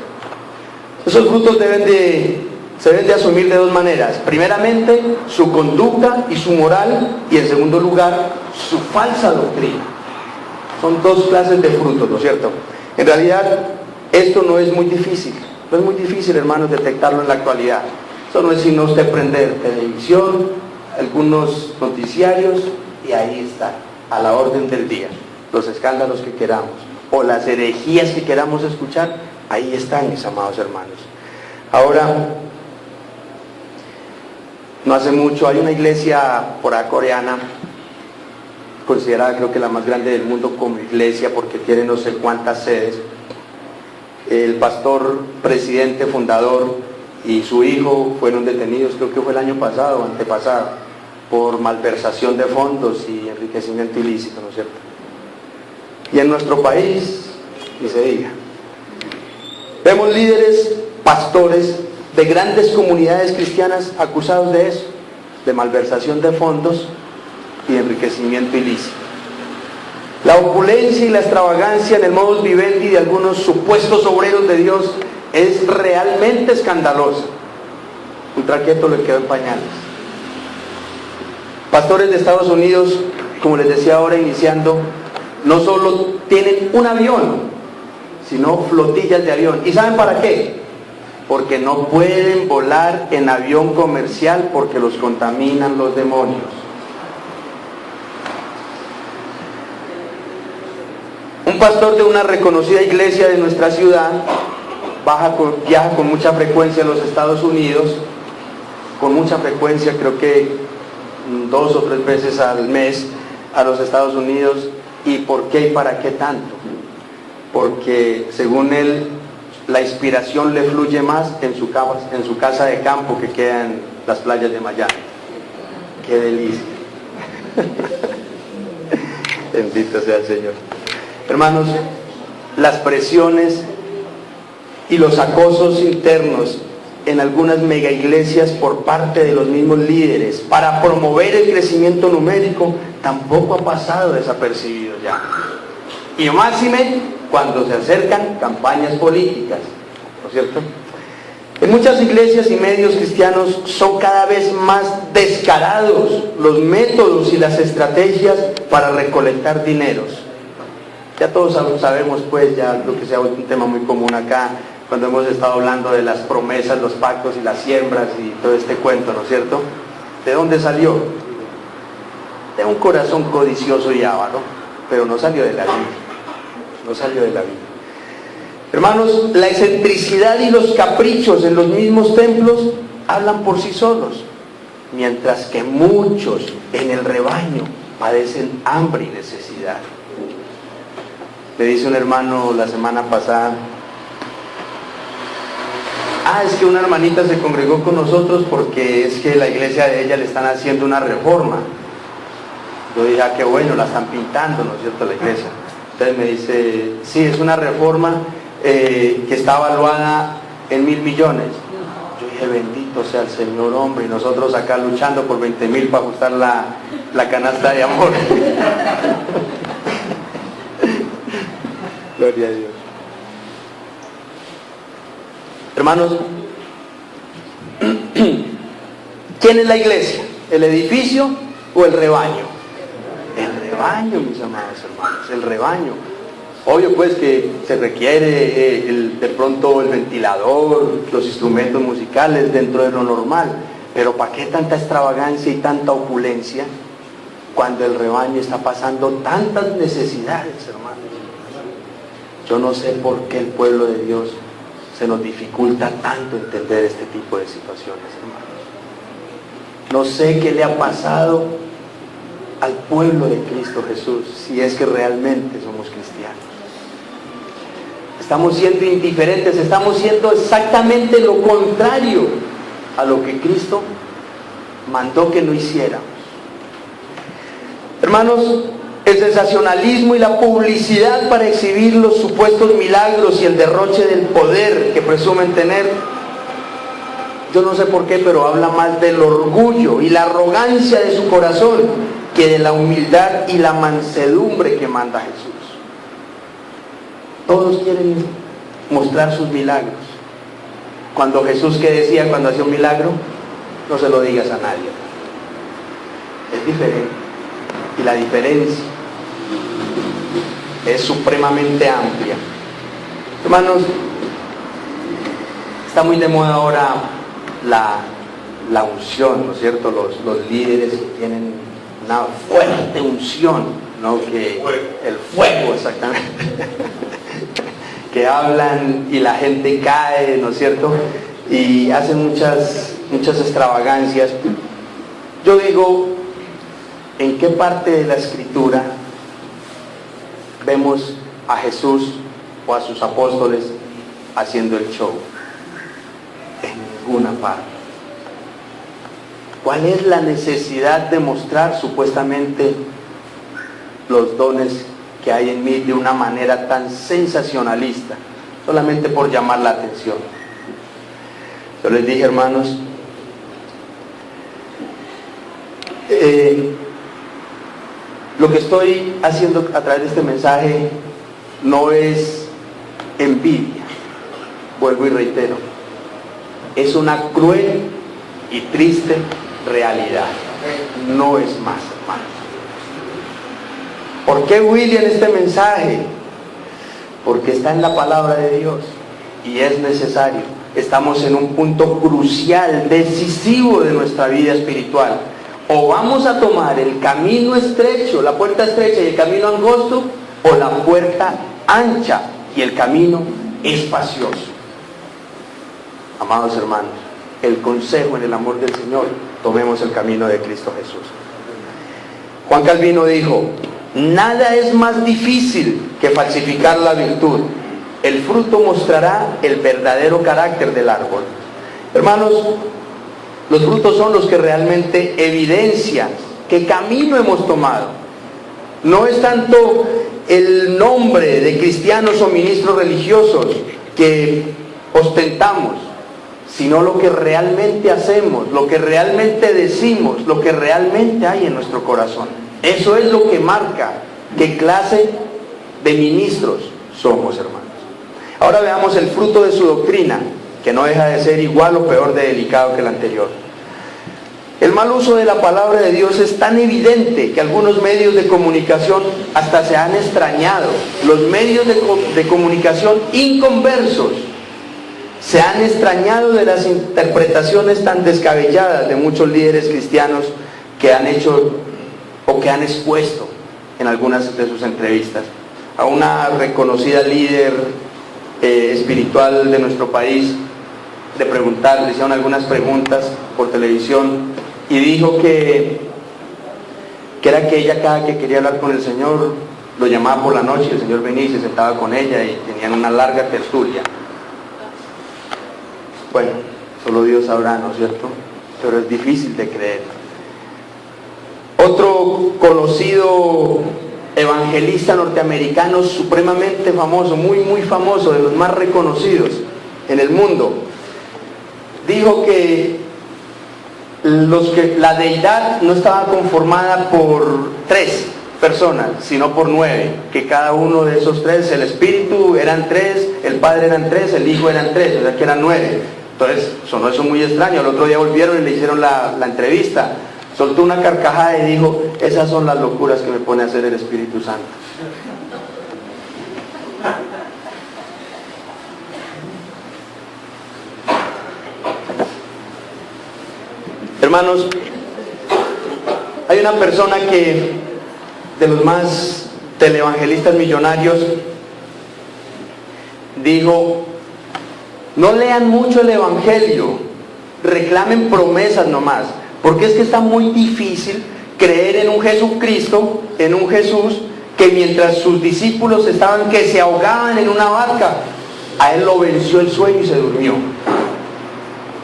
Esos frutos se deben de asumir de dos maneras. Primeramente, su conducta y su moral, y en segundo lugar, su falsa doctrina. Son dos clases de frutos, ¿no es cierto? En realidad, esto no es muy difícil. No es muy difícil, hermanos, detectarlo en la actualidad. Eso no es sino usted prender televisión, algunos noticiarios, y ahí está, a la orden del día. Los escándalos que queramos, o las herejías que queramos escuchar, ahí están, mis amados hermanos. Ahora, no hace mucho, hay una iglesia por ahí coreana, considerada creo que la más grande del mundo como iglesia, porque tiene no sé cuántas sedes. El pastor, presidente, fundador y su hijo fueron detenidos, creo que fue el año pasado o antepasado, por malversación de fondos y enriquecimiento ilícito, ¿no es cierto? Y en nuestro país, ni se diga. Vemos líderes, pastores de grandes comunidades cristianas acusados de eso, de malversación de fondos y enriquecimiento ilícito. La opulencia y la extravagancia en el modus vivendi de algunos supuestos obreros de Dios es realmente escandalosa. Un traqueto le quedó en pañales. Pastores de Estados Unidos, como les decía ahora iniciando, no solo tienen un avión, sino flotillas de avión. ¿Y saben para qué? Porque no pueden volar en avión comercial porque los contaminan los demonios. Un pastor de una reconocida iglesia de nuestra ciudad viaja con mucha frecuencia a los Estados Unidos, con mucha frecuencia, creo que 2 o 3 veces al mes a los Estados Unidos. ¿Y por qué y para qué tanto? Porque según él, la inspiración le fluye más en su casa de campo que queda en las playas de Miami. ¡Qué delicia! Bendito sea el Señor. Hermanos, las presiones y los acosos internos en algunas mega iglesias por parte de los mismos líderes para promover el crecimiento numérico tampoco ha pasado desapercibido ya. Y máxime cuando se acercan campañas políticas, ¿no es cierto? En muchas iglesias y medios cristianos son cada vez más descarados los métodos y las estrategias para recolectar dineros. Ya todos sabemos, pues, ya lo que sea un tema muy común acá, cuando hemos estado hablando de las promesas, los pactos y las siembras y todo este cuento, ¿no es cierto? ¿De dónde salió? De un corazón codicioso y avaro, pero no salió de la Biblia. No salió de la Biblia. Hermanos, la excentricidad y los caprichos en los mismos templos hablan por sí solos, mientras que muchos en el rebaño padecen hambre y necesidad. Me dice un hermano la semana pasada, es que una hermanita se congregó con nosotros porque es que la iglesia de ella le están haciendo una reforma. Yo dije, qué bueno, la están pintando, ¿no es cierto?, la iglesia. Entonces me dice, sí, es una reforma que está evaluada en 1.000 millones. Yo dije, bendito sea el Señor, hombre, y nosotros acá luchando por 20.000 para ajustar la canasta de amor. Gloria a Dios. Hermanos, ¿quién es la iglesia? ¿El edificio o el rebaño? El rebaño, mis amados hermanos, el rebaño. Obvio pues que se requiere de pronto el ventilador, los instrumentos musicales dentro de lo normal, pero ¿para qué tanta extravagancia y tanta opulencia cuando el rebaño está pasando tantas necesidades, hermanos? Yo no sé por qué el pueblo de Dios se nos dificulta tanto entender este tipo de situaciones, hermanos. No sé qué le ha pasado al pueblo de Cristo Jesús, si es que realmente somos cristianos. Estamos siendo indiferentes, estamos siendo exactamente lo contrario a lo que Cristo mandó que no hiciéramos. Hermanos, el sensacionalismo y la publicidad para exhibir los supuestos milagros y el derroche del poder que presumen tener, yo no sé por qué, pero habla más del orgullo y la arrogancia de su corazón que de la humildad y la mansedumbre que manda Jesús. Todos quieren mostrar sus milagros. Cuando Jesús, ¿qué decía cuando hacía un milagro? No se lo digas a nadie. Es diferente. Y la diferencia es supremamente amplia. Hermanos, está muy de moda ahora la unción, ¿no es cierto? Los líderes que tienen una fuerte unción, ¿no? El fuego, exactamente. Que hablan y la gente cae, ¿no es cierto? Y hacen muchas extravagancias. Yo digo, ¿en qué parte de la Escritura vemos a Jesús o a sus apóstoles haciendo el show? En ninguna parte. ¿Cuál es la necesidad de mostrar supuestamente los dones que hay en mí de una manera tan sensacionalista, solamente por llamar la atención? Yo les dije, hermanos, lo que estoy haciendo a través de este mensaje no es envidia, vuelvo y reitero, es una cruel y triste realidad, no es más, hermanos. ¿Por qué William este mensaje? Porque está en la palabra de Dios y es necesario. Estamos en un punto crucial, decisivo de nuestra vida espiritual. O vamos a tomar el camino estrecho, la puerta estrecha y el camino angosto, o la puerta ancha y el camino espacioso. Amados hermanos, el consejo en el amor del Señor, tomemos el camino de Cristo Jesús. Juan Calvino dijo: nada es más difícil que falsificar la virtud. El fruto mostrará el verdadero carácter del árbol. Hermanos, los frutos son los que realmente evidencian qué camino hemos tomado. No es tanto el nombre de cristianos o ministros religiosos que ostentamos, sino lo que realmente hacemos, lo que realmente decimos, lo que realmente hay en nuestro corazón. Eso es lo que marca qué clase de ministros somos, hermanos. Ahora veamos el fruto de su doctrina, que no deja de ser igual o peor de delicado que el anterior. El mal uso de la palabra de Dios es tan evidente que algunos medios de comunicación hasta se han extrañado. Los medios de comunicación inconversos se han extrañado de las interpretaciones tan descabelladas de muchos líderes cristianos que han hecho o que han expuesto en algunas de sus entrevistas. A una reconocida líder espiritual de nuestro país le hicieron algunas preguntas por televisión y dijo que era que ella cada que quería hablar con el Señor lo llamaba por la noche, el Señor venía y se sentaba con ella y tenían una larga tertulia. Bueno, solo Dios sabrá, ¿no es cierto? Pero es difícil de creer. Otro conocido evangelista norteamericano supremamente famoso, muy famoso, de los más reconocidos, en el mundo. Dijo que la deidad no estaba conformada por 3 personas, sino por 9, que cada uno de esos 3, el Espíritu eran 3, el Padre eran 3, el Hijo eran 3, o sea que eran 9. Entonces sonó eso muy extraño. Al otro día volvieron y le hicieron la entrevista. Soltó una carcajada y dijo: esas son las locuras que me pone a hacer el Espíritu Santo. Hermanos, hay una persona que, de los más televangelistas millonarios, dijo: no lean mucho el Evangelio, reclamen promesas nomás, porque es que está muy difícil creer en un Jesucristo, en un Jesús, que mientras sus discípulos estaban que se ahogaban en una barca, a él lo venció el sueño y se durmió.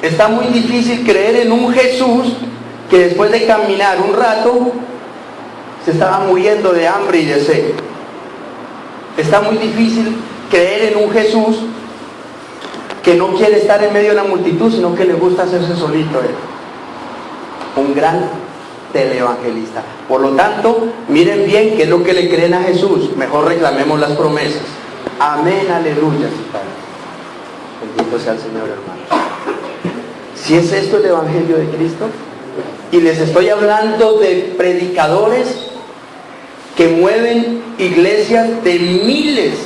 Está muy difícil creer en un Jesús que después de caminar un rato se estaba muriendo de hambre y de sed. Está muy difícil creer en un Jesús que no quiere estar en medio de la multitud, sino que le gusta hacerse solito él. Un gran televangelista. Por lo tanto, miren bien qué es lo que le creen a Jesús. Mejor reclamemos las promesas. Amén, aleluya. Bendito sea el Señor, hermano. Si es esto el Evangelio de Cristo, y les estoy hablando de predicadores que mueven iglesias de miles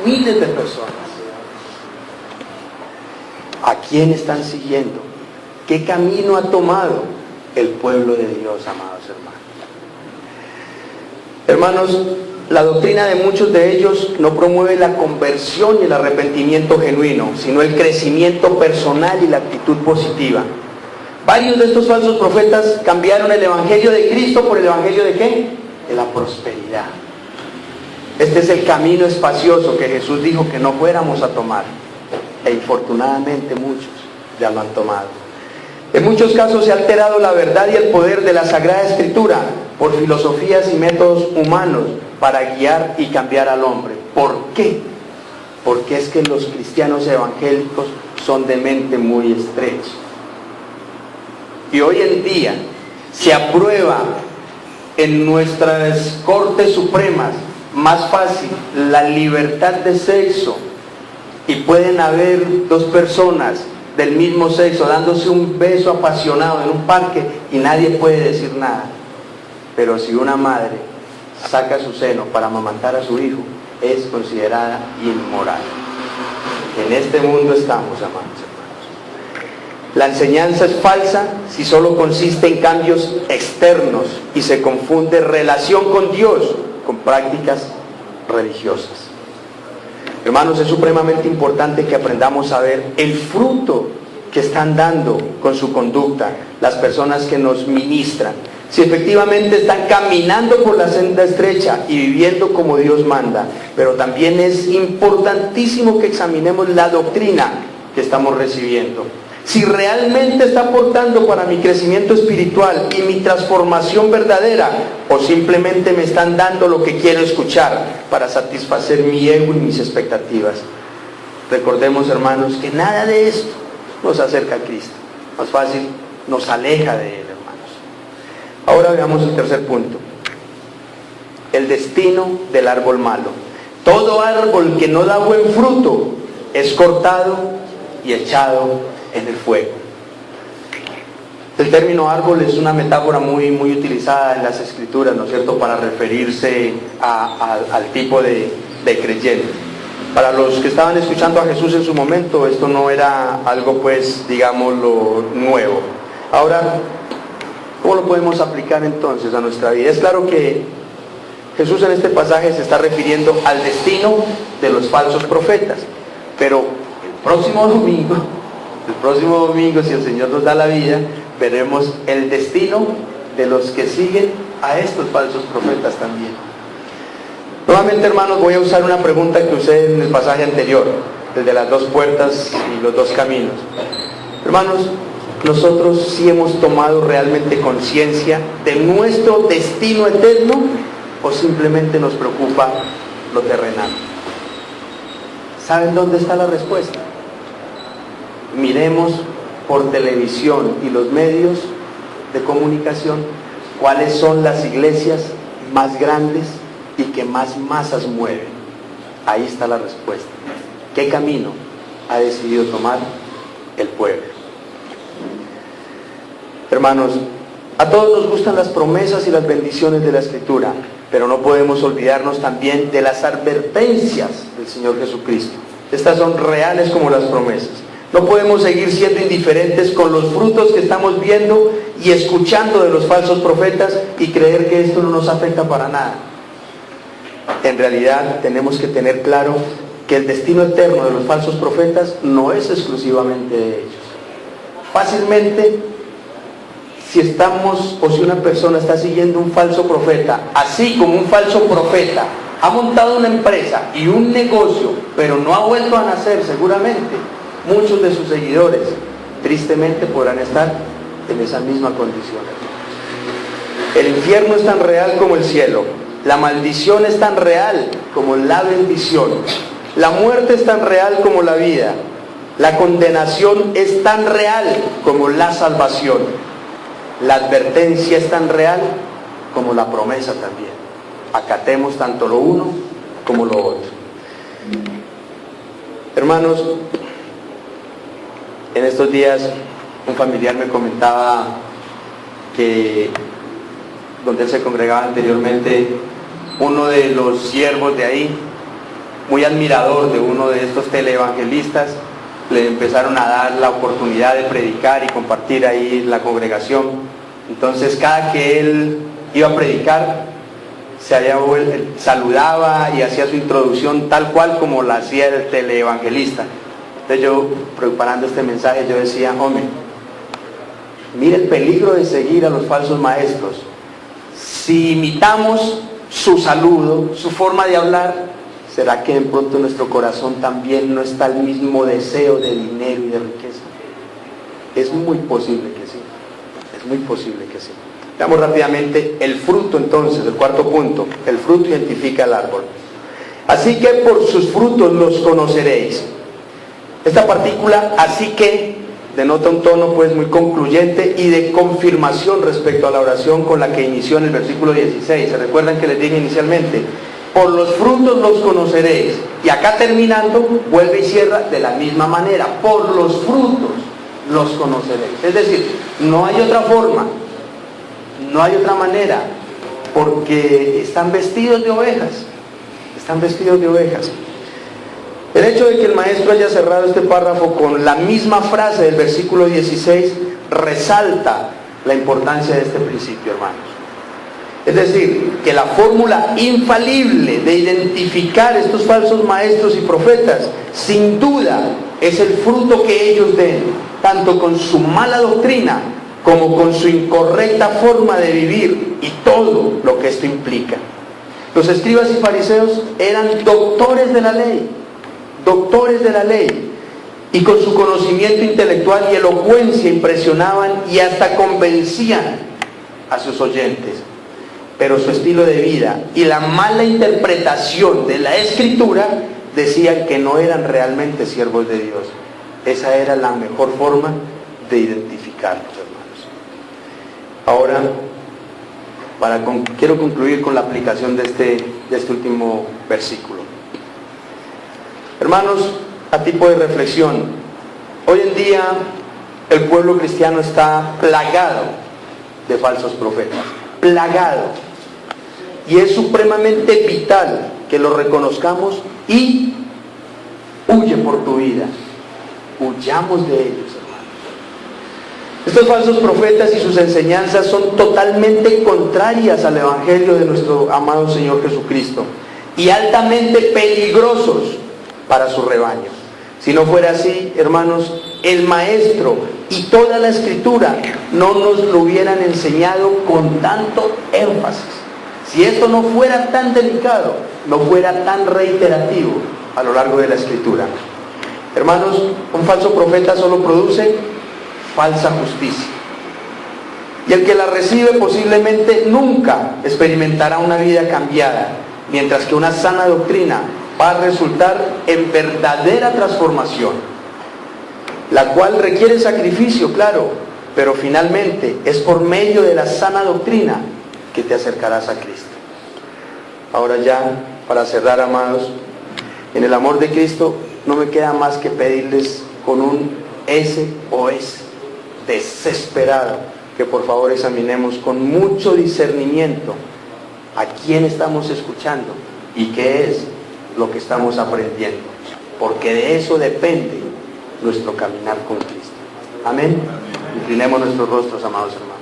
de personas. ¿A quién están siguiendo? ¿Qué camino ha tomado el pueblo de Dios, amados hermanos? Hermanos, la doctrina de muchos de ellos no promueve la conversión y el arrepentimiento genuino, sino el crecimiento personal y la actitud positiva. Varios de estos falsos profetas cambiaron el Evangelio de Cristo por el Evangelio ¿de qué? De la prosperidad. Este es el camino espacioso que Jesús dijo que no fuéramos a tomar. E infortunadamente muchos ya lo han tomado. En muchos casos se ha alterado la verdad y el poder de la Sagrada Escritura por filosofías y métodos humanos para guiar y cambiar al hombre. ¿Por qué? Porque es que los cristianos evangélicos son de mente muy estrecha. Y hoy en día se aprueba en nuestras Cortes Supremas más fácil la libertad de sexo, y pueden haber 2 personas del mismo sexo dándose un beso apasionado en un parque y nadie puede decir nada. Pero si una madre saca su seno para amamantar a su hijo, es considerada inmoral. En este mundo estamos, amados hermanos. La enseñanza es falsa si solo consiste en cambios externos y se confunde relación con Dios con prácticas religiosas. Hermanos, es supremamente importante que aprendamos a ver el fruto que están dando con su conducta las personas que nos ministran. Si efectivamente están caminando por la senda estrecha y viviendo como Dios manda. Pero también es importantísimo que examinemos la doctrina que estamos recibiendo. Si realmente está aportando para mi crecimiento espiritual y mi transformación verdadera, o simplemente me están dando lo que quiero escuchar para satisfacer mi ego y mis expectativas. Recordemos, hermanos, que nada de esto nos acerca a Cristo. Más fácil, nos aleja de Él, hermanos. Ahora veamos el tercer punto. El destino del árbol malo. Todo árbol que no da buen fruto es cortado y echado en el fuego. El término árbol es una metáfora muy utilizada en las Escrituras, ¿no es cierto?, para referirse al tipo de creyente. Para los que estaban escuchando a Jesús en su momento, esto no era algo, pues, digámoslo, nuevo. Ahora, ¿cómo lo podemos aplicar entonces a nuestra vida? Es claro que Jesús en este pasaje se está refiriendo al destino de los falsos profetas, pero el próximo domingo, si el Señor nos da la vida, veremos el destino de los que siguen a estos falsos profetas también. Nuevamente, hermanos, voy a usar una pregunta que usé en el pasaje anterior, el de las 2 puertas y los 2 caminos. Hermanos, ¿nosotros sí hemos tomado realmente conciencia de nuestro destino eterno o simplemente nos preocupa lo terrenal? ¿Saben dónde está la respuesta? miremos por televisión y los medios de comunicación cuáles son las iglesias más grandes y que más masas mueven. Ahí está la respuesta. ¿Qué camino ha decidido tomar el pueblo? Hermanos, a todos nos gustan las promesas y las bendiciones de la Escritura, pero no podemos olvidarnos también de las advertencias del Señor Jesucristo. Estas son reales como las promesas. No podemos seguir siendo indiferentes con los frutos que estamos viendo y escuchando de los falsos profetas y creer que esto no nos afecta para nada. En realidad tenemos que tener claro que el destino eterno de los falsos profetas no es exclusivamente de ellos. Fácilmente, si estamos o si una persona está siguiendo un falso profeta, así como un falso profeta ha montado una empresa y un negocio, pero no ha vuelto a nacer, seguramente muchos de sus seguidores tristemente podrán estar en esa misma condición. El infierno es tan real como el cielo, la maldición es tan real como la bendición, la muerte es tan real como la vida, la condenación es tan real como la salvación, la advertencia es tan real como la promesa también. Acatemos tanto lo uno como lo otro. Hermanos, en estos días un familiar me comentaba que donde él se congregaba anteriormente, uno de los siervos de ahí, muy admirador de uno de estos teleevangelistas, le empezaron a dar la oportunidad de predicar y compartir ahí la congregación. Entonces cada que él iba a predicar, saludaba y hacía su introducción tal cual como la hacía el teleevangelista. Entonces yo, preparando este mensaje, yo decía, hombre, mire el peligro de seguir a los falsos maestros. Si imitamos su saludo, su forma de hablar, ¿será que de pronto en nuestro corazón también no está el mismo deseo de dinero y de riqueza? Es muy posible que sí, es muy posible que sí. Veamos rápidamente el fruto entonces, el cuarto punto. El fruto identifica el árbol. Así que por sus frutos los conoceréis. Esta partícula, así que, denota un tono pues muy concluyente y de confirmación respecto a la oración con la que inició en el versículo 16. ¿Se recuerdan que les dije inicialmente? Por los frutos los conoceréis. Y acá terminando, vuelve y cierra de la misma manera. Por los frutos los conoceréis. Es decir, no hay otra forma, no hay otra manera, porque están vestidos de ovejas. Están vestidos de ovejas. El hecho de que el maestro haya cerrado este párrafo con la misma frase del versículo 16 resalta la importancia de este principio, hermanos. Es decir, que la fórmula infalible de identificar estos falsos maestros y profetas, sin duda, es el fruto que ellos den, tanto con su mala doctrina como con su incorrecta forma de vivir y todo lo que esto implica. Los escribas y fariseos eran doctores de la ley, y con su conocimiento intelectual y elocuencia impresionaban y hasta convencían a sus oyentes. Pero su estilo de vida y la mala interpretación de la Escritura decían que no eran realmente siervos de Dios. Esa era la mejor forma de identificarlos, hermanos. Ahora, quiero concluir con la aplicación de este último versículo. Hermanos, a tipo de reflexión, hoy en día el pueblo cristiano está plagado de falsos profetas, plagado, y es supremamente vital que lo reconozcamos y huye por tu vida, huyamos de ellos, hermanos. Estos falsos profetas y sus enseñanzas son totalmente contrarias al evangelio de nuestro amado Señor Jesucristo y altamente peligrosos para su rebaño. Si no fuera así, hermanos, el maestro y toda la Escritura no nos lo hubieran enseñado con tanto énfasis. Si esto no fuera tan delicado, no fuera tan reiterativo a lo largo de la Escritura. Hermanos, un falso profeta solo produce falsa justicia. Y el que la recibe posiblemente nunca experimentará una vida cambiada, mientras que una sana doctrina va a resultar en verdadera transformación. la cual requiere sacrificio, claro, pero finalmente es por medio de la sana doctrina que te acercarás a Cristo. Ahora ya, para cerrar, amados, en el amor de Cristo no me queda más que pedirles con un SOS desesperado que por favor examinemos con mucho discernimiento a quién estamos escuchando y qué es lo que estamos aprendiendo, porque de eso depende nuestro caminar con Cristo. Amén. Inclinemos nuestros rostros, amados hermanos.